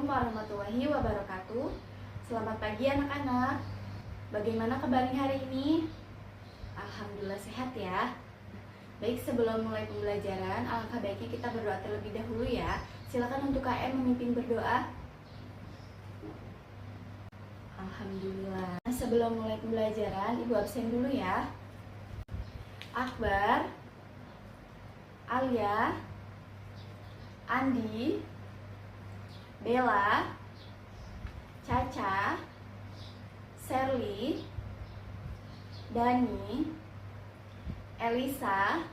Assalamualaikum warahmatullahi wabarakatuh. Selamat pagi anak-anak. Bagaimana kabarnya hari ini? Alhamdulillah sehat ya. Baik, sebelum mulai pembelajaran, alangkah baiknya kita berdoa terlebih dahulu ya. Silakan untuk KM memimpin berdoa. Alhamdulillah. Sebelum mulai pembelajaran, Ibu absen dulu ya. Akbar, Alia, Andi, Bella, Caca, Sherly, Dani, Elisa,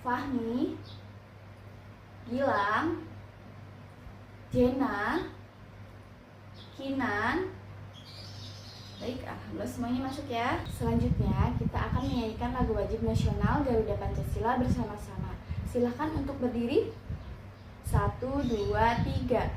Fahmi, Gilang, Jena, Kinan. Baik, alhamdulillah semuanya masuk ya. Selanjutnya kita akan menyanyikan lagu wajib nasional Garuda Pancasila bersama-sama. Silahkan untuk berdiri. 1, 2, 3.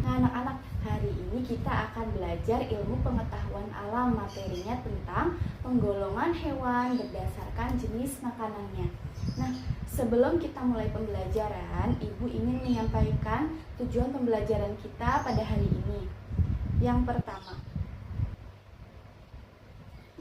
Nah anak-anak, hari ini kita akan belajar ilmu pengetahuan alam. Materinya tentang penggolongan hewan berdasarkan jenis makanannya. Nah, sebelum kita mulai pembelajaran, Ibu ingin menyampaikan tujuan pembelajaran kita pada hari ini. Yang pertama,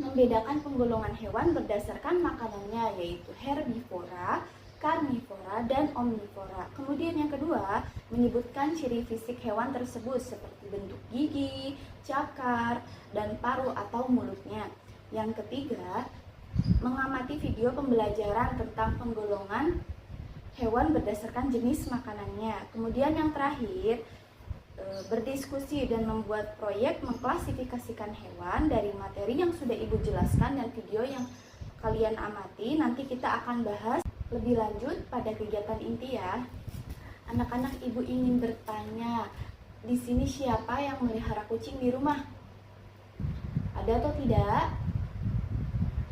membedakan penggolongan hewan berdasarkan makanannya, yaitu herbivora, karnivora, dan omnivora. Kemudian yang kedua, menyebutkan ciri fisik hewan tersebut seperti bentuk gigi, cakar, dan paruh atau mulutnya. Yang ketiga, mengamati video pembelajaran tentang penggolongan hewan berdasarkan jenis makanannya. Kemudian yang terakhir, berdiskusi dan membuat proyek mengklasifikasikan hewan dari materi yang sudah Ibu jelaskan dan video yang kalian amati. Nanti kita akan bahas lebih lanjut pada kegiatan inti ya. Anak-anak, Ibu ingin bertanya, di sini siapa yang melihara kucing di rumah? Ada atau tidak?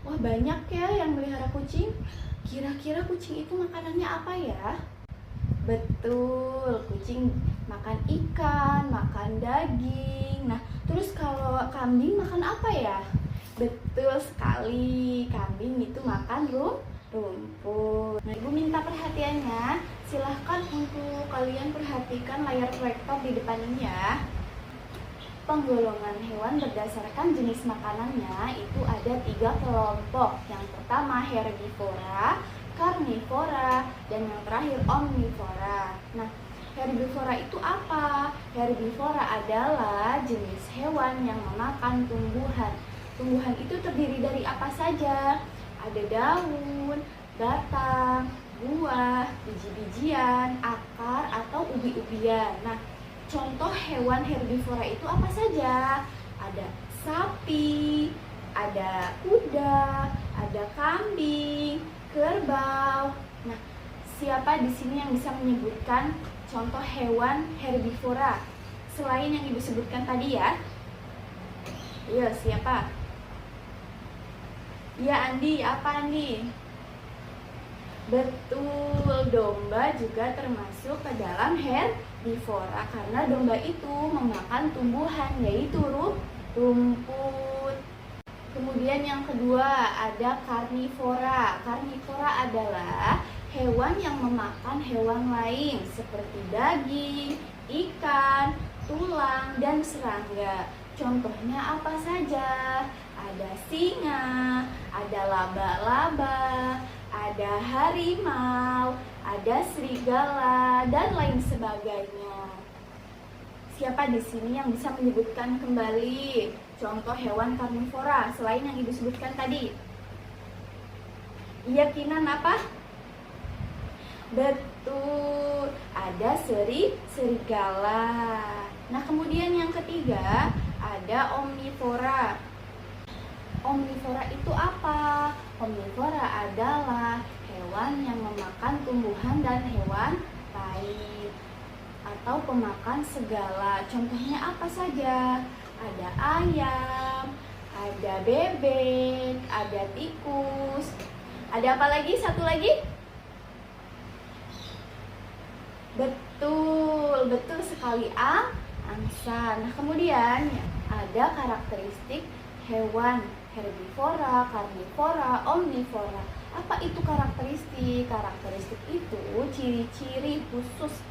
Wah, banyak ya yang melihara kucing. Kira-kira kucing itu makanannya apa ya? Betul, kucing makan ikan, makan daging. Nah, terus kalau kambing makan apa ya? Betul sekali, kambing itu makan rumput. Nah, Ibu minta perhatiannya. Silahkan untuk kalian perhatikan layar proyektor di depan ini ya. Penggolongan hewan berdasarkan jenis makanannya itu ada 3 kelompok. Yang pertama herbivora, karnivora, dan yang terakhir omnivora. Nah, herbivora itu apa? Herbivora adalah jenis hewan yang memakan tumbuhan. Tumbuhan itu terdiri dari apa saja? Ada daun, batang, buah, biji-bijian, akar, atau ubi-ubian. Nah, contoh hewan herbivora itu apa saja? Ada sapi, ada kuda, ada kambing, kerbau. Nah, siapa di sini yang bisa menyebutkan contoh hewan herbivora selain yang Ibu sebutkan tadi ya? Iya, siapa? Ya Andi, apa Andi? Betul, domba juga termasuk ke dalam herbivora karena domba itu memakan tumbuhan, yaitu rumput. Kemudian yang kedua ada karnivora. Karnivora adalah hewan yang memakan hewan lain seperti daging, ikan, tulang, dan serangga. Contohnya apa saja? Ada singa, ada laba-laba, ada harimau, ada serigala, dan lain sebagainya. Siapa di sini yang bisa menyebutkan kembali contoh hewan karnivora selain yang Ibu sebutkan tadi? Iya, Kinan, apa? Betul, ada serigala. Nah, kemudian yang ketiga ada omnivora. Omnivora itu apa? Omnivora adalah hewan yang memakan tumbuhan dan hewan lain atau pemakan segala. Contohnya apa saja? Ada ayam, ada bebek, ada tikus. Ada apa lagi? Satu lagi? Betul sekali, angsa. Nah, kemudian ada karakteristik hewan herbivora, karnivora, omnivora. Apa itu karakteristik? Karakteristik itu ciri-ciri khusus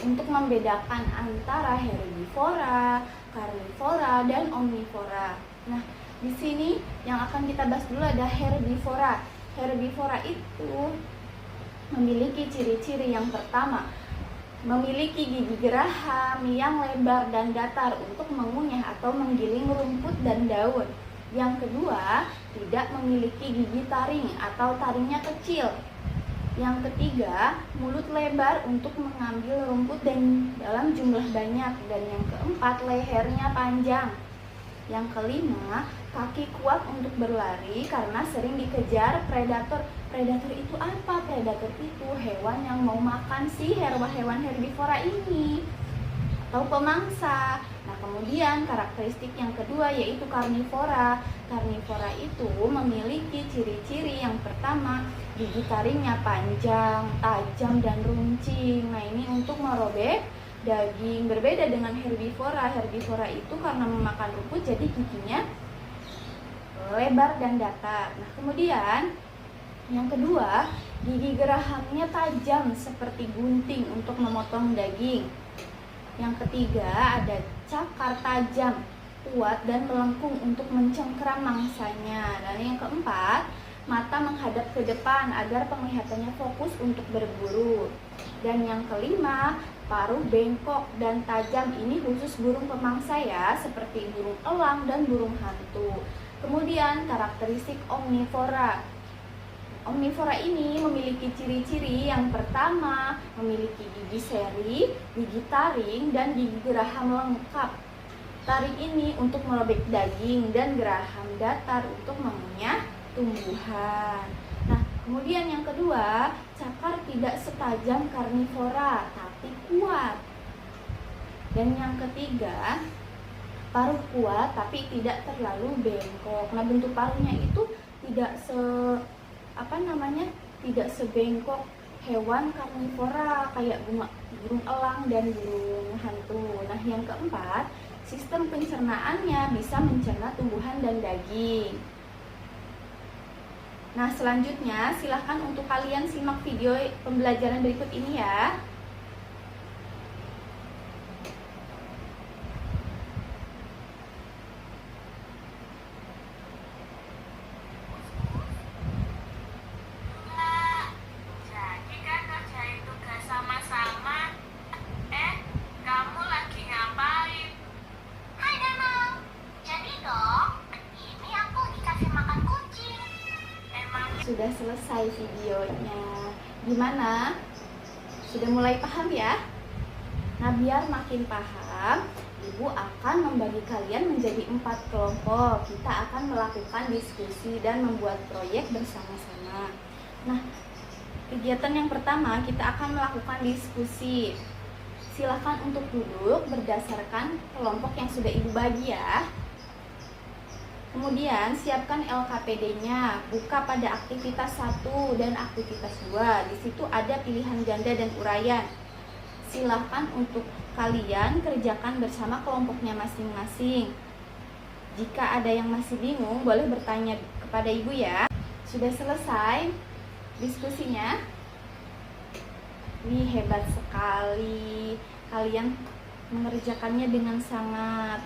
untuk membedakan antara herbivora, karnivora, dan omnivora. Nah, di sini yang akan kita bahas dulu ada herbivora. Herbivora itu memiliki ciri-ciri yang pertama, memiliki gigi geraham yang lebar dan datar untuk mengunyah atau menggiling rumput dan daun. Yang kedua, tidak memiliki gigi taring atau taringnya kecil. Yang ketiga, mulut lebar untuk mengambil rumput dan dalam jumlah banyak. Dan yang keempat, lehernya panjang. Yang kelima, kaki kuat untuk berlari karena sering dikejar predator. Predator itu apa? Predator itu hewan yang mau makan si hewan herbivora ini atau pemangsa. Nah, kemudian karakteristik yang kedua yaitu karnivora. Karnivora itu memiliki ciri-ciri yang pertama, gigi taringnya panjang, tajam, dan runcing. Nah, ini untuk merobek daging. Berbeda dengan herbivora. Herbivora itu karena memakan rumput jadi giginya lebar dan datar. Nah, kemudian yang kedua, gigi gerahamnya tajam seperti gunting untuk memotong daging. Yang ketiga, ada cakar tajam, kuat dan melengkung untuk mencengkeram mangsanya. Dan yang keempat, mata menghadap ke depan agar penglihatannya fokus untuk berburu. Dan yang kelima, paruh bengkok dan tajam. Ini khusus burung pemangsa ya, seperti burung elang dan burung hantu. Kemudian karakteristik omnivora. Omnivora ini memiliki ciri-ciri yang pertama, memiliki gigi seri, gigi taring, dan gigi geraham lengkap. Taring ini untuk merobek daging dan geraham datar untuk mengunyah tumbuhan. Nah, kemudian yang kedua, cakar tidak setajam karnivora, tapi kuat. Dan yang ketiga, paruh kuat tapi tidak terlalu bengkok. Nah, bentuk paruhnya itu tidak tidak sebengkok hewan karnivora kayak burung elang dan burung hantu. Nah, yang keempat, sistem pencernaannya bisa mencerna tumbuhan dan daging. Nah, selanjutnya silahkan untuk kalian simak video pembelajaran berikut ini ya. Sudah selesai videonya. Gimana? Sudah mulai paham ya? Nah, biar makin paham, Ibu akan membagi kalian menjadi 4 kelompok. Kita akan melakukan diskusi dan membuat proyek bersama-sama. Nah, kegiatan yang pertama kita akan melakukan diskusi. Silakan untuk duduk berdasarkan kelompok yang sudah Ibu bagi ya. Kemudian siapkan LKPD-nya, buka pada aktivitas 1 dan aktivitas 2. Di situ ada pilihan ganda dan uraian. Silahkan untuk kalian kerjakan bersama kelompoknya masing-masing. Jika ada yang masih bingung, boleh bertanya kepada Ibu ya. Sudah selesai diskusinya? Wih, hebat sekali. Kalian mengerjakannya dengan sangat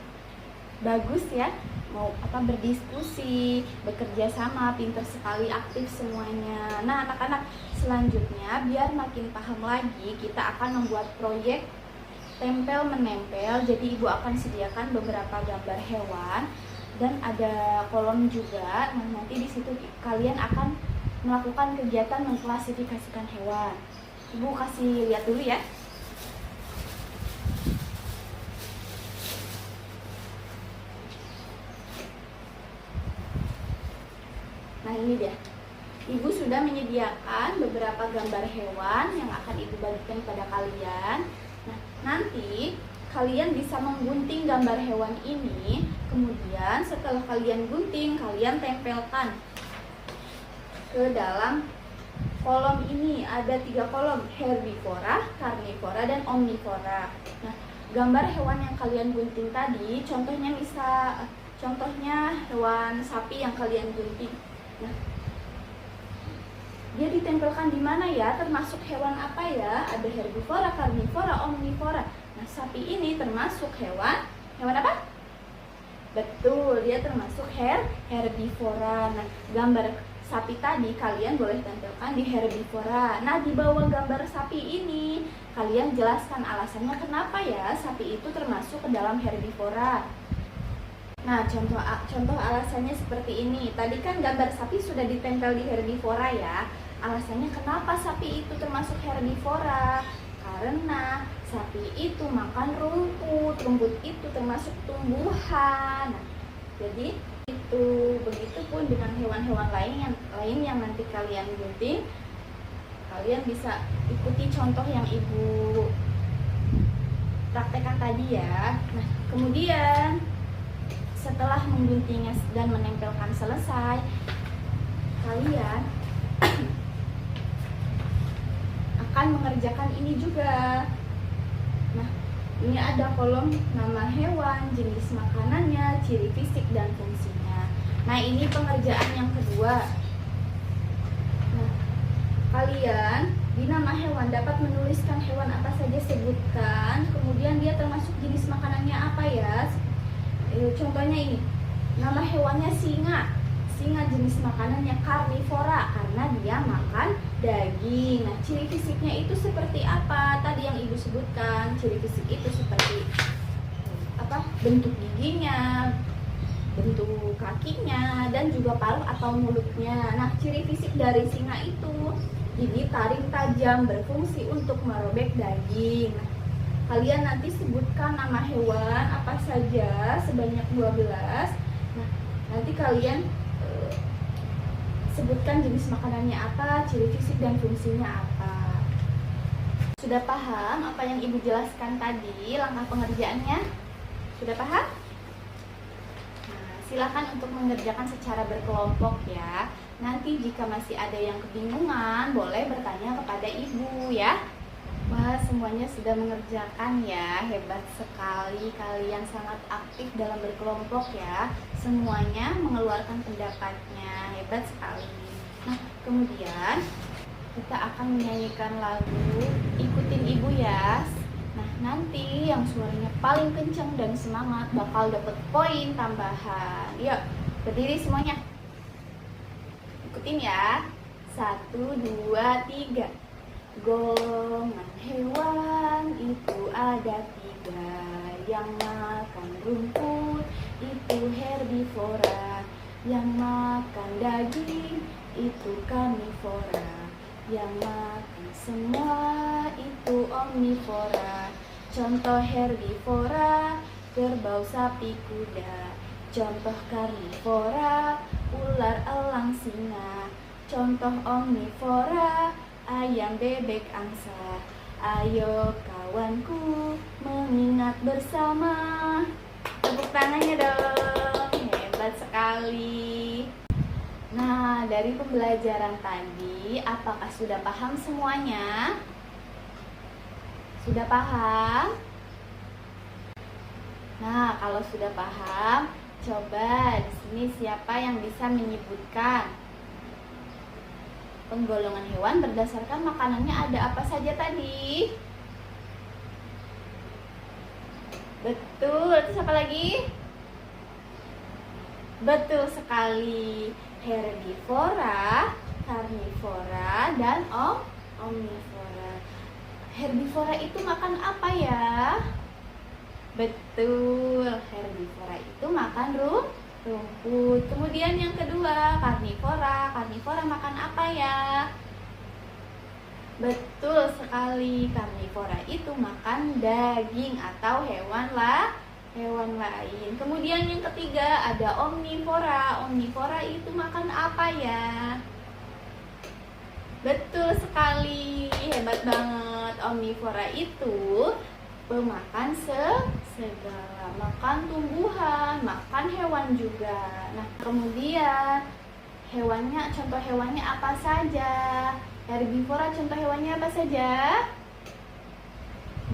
bagus ya. Mau berdiskusi, bekerja sama, pintar sekali, aktif semuanya. Nah, anak-anak, selanjutnya biar makin paham lagi, kita akan membuat proyek tempel menempel. Jadi Ibu akan sediakan beberapa gambar hewan dan ada kolom juga. Nah, nanti di situ kalian akan melakukan kegiatan mengklasifikasikan hewan. Ibu kasih lihat dulu ya. Nah, ini dia. Ibu sudah menyediakan beberapa gambar hewan yang akan Ibu bagikan kepada kalian. Nah, nanti kalian bisa menggunting gambar hewan ini. Kemudian setelah kalian gunting, kalian tempelkan ke dalam kolom ini. Ada 3 kolom, herbivora, karnivora, dan omnivora. Nah, gambar hewan yang kalian gunting tadi, contohnya hewan sapi yang kalian gunting. Nah, dia ditempelkan di mana ya? Termasuk hewan apa ya? Ada herbivora, karnivora, omnivora. Nah, sapi ini termasuk hewan apa? Betul, dia termasuk herbivora. Nah, gambar sapi tadi kalian boleh tempelkan di herbivora. Nah, di bawah gambar sapi ini kalian jelaskan alasannya kenapa ya sapi itu termasuk ke dalam herbivora. Nah, contoh alasannya seperti ini. Tadi kan gambar sapi sudah ditempel di herbivora ya. Alasannya kenapa sapi itu termasuk herbivora? Karena sapi itu makan rumput. Rumput itu termasuk tumbuhan. Nah, jadi itu. Begitupun dengan hewan-hewan lain yang nanti kalian gunting. Kalian bisa ikuti contoh yang Ibu praktekkan tadi ya. Nah, kemudian setelah mengguntingnya dan menempelkan selesai, kalian akan mengerjakan ini juga. Nah, ini ada kolom nama hewan, jenis makanannya, ciri fisik dan fungsinya. Nah, ini pengerjaan yang kedua. Nah, kalian di nama hewan dapat menuliskan hewan apa saja, sebutkan, kemudian dia termasuk jenis makanannya apa ya. Contohnya ini, nama hewannya singa. Singa jenis makanannya karnivora karena dia makan daging. Nah, ciri fisiknya itu seperti apa? Tadi yang Ibu sebutkan, ciri fisik itu seperti apa? Bentuk giginya, bentuk kakinya, dan juga paruh atau mulutnya. Nah, ciri fisik dari singa itu gigi taring tajam, berfungsi untuk merobek daging. Nah, kalian nanti sebutkan nama hewan apa saja sebanyak 12. Nah, nanti kalian sebutkan jenis makanannya apa, ciri fisik dan fungsinya apa. Sudah paham apa yang Ibu jelaskan tadi, langkah pengerjaannya? Sudah paham? Nah, silakan untuk mengerjakan secara berkelompok ya. Nanti jika masih ada yang kebingungan, boleh bertanya kepada Ibu ya. Wah, semuanya sudah mengerjakan ya. Hebat sekali, kalian sangat aktif dalam berkelompok ya. Semuanya mengeluarkan pendapatnya. Hebat sekali. Nah, kemudian kita akan menyanyikan lagu. Ikutin Ibu ya. Nah, nanti yang suaranya paling kencang dan semangat bakal dapat poin tambahan. Yuk, berdiri semuanya. Ikutin ya. 1, 2, 3. Golongan hewan itu ada 3. Yang makan rumput itu herbivora. Yang makan daging itu karnivora. Yang makan semua itu omnivora. Contoh herbivora, kerbau, sapi, kuda. Contoh karnivora, ular, elang, singa. Contoh omnivora, ayam, bebek, angsa. Ayo kawanku mengingat bersama. Tepuk tangannya dong. Hebat sekali. Nah, dari pembelajaran tadi, apakah sudah paham semuanya? Sudah paham? Nah, kalau sudah paham, coba di sini siapa yang bisa menyebutkan penggolongan hewan berdasarkan makanannya ada apa saja tadi? Betul, terus apa lagi? Betul sekali. Herbivora, karnivora, dan omnivora. Herbivora itu makan apa ya? Betul, herbivora itu makan rumput. Kemudian yang kedua, karnivora. Karnivora makan apa ya? Betul sekali, karnivora itu makan daging atau hewan lain. Kemudian yang ketiga ada omnivora. Omnivora itu makan apa ya? Betul sekali, hebat banget. Omnivora itu pemakan segala, makan tumbuhan, makan hewan juga. Nah, kemudian contoh hewannya apa saja? Herbivora contoh hewannya apa saja?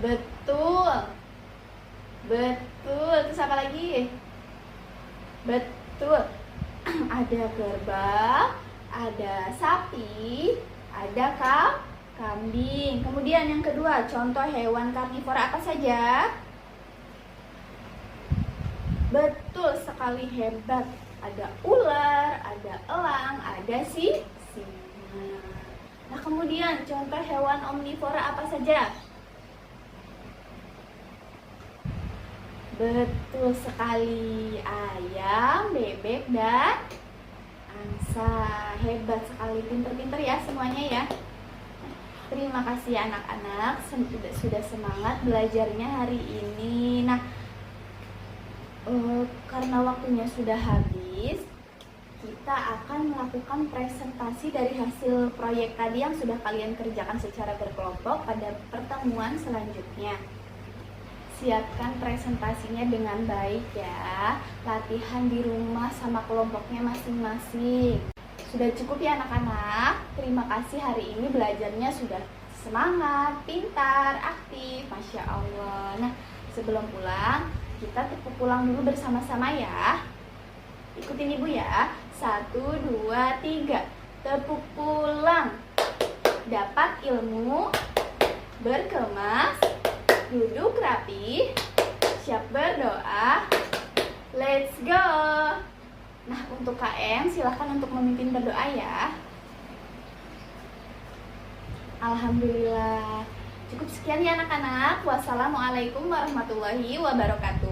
Betul. Terus apa lagi? Betul. Ada kerbau, ada sapi, ada kambing. Kemudian yang kedua, contoh hewan karnivora apa saja? Betul sekali, hebat. Ada ular, ada elang, ada singa. Nah, kemudian contoh hewan omnivora apa saja? Betul sekali, ayam, bebek, dan angsa. Hebat sekali, pinter-pinter ya semuanya ya. Terima kasih anak-anak, sudah semangat belajarnya hari ini. Nah, karena waktunya sudah habis, kita akan melakukan presentasi dari hasil proyek tadi yang sudah kalian kerjakan secara berkelompok pada pertemuan selanjutnya. Siapkan presentasinya dengan baik ya. Latihan di rumah sama kelompoknya masing-masing. Sudah cukup ya anak-anak. Terima kasih, hari ini belajarnya sudah semangat, pintar, aktif. Masya Allah. Nah, sebelum pulang, kita tepuk pulang dulu bersama-sama ya. Ikutin ibu ya. 1, 2, 3. Tepuk pulang. Dapat ilmu, berkemas, duduk rapi, siap berdoa. Let's go. Nah, untuk KM silahkan untuk memimpin berdoa ya. Alhamdulillah. Cukup sekian ya anak-anak. Wassalamualaikum warahmatullahi wabarakatuh.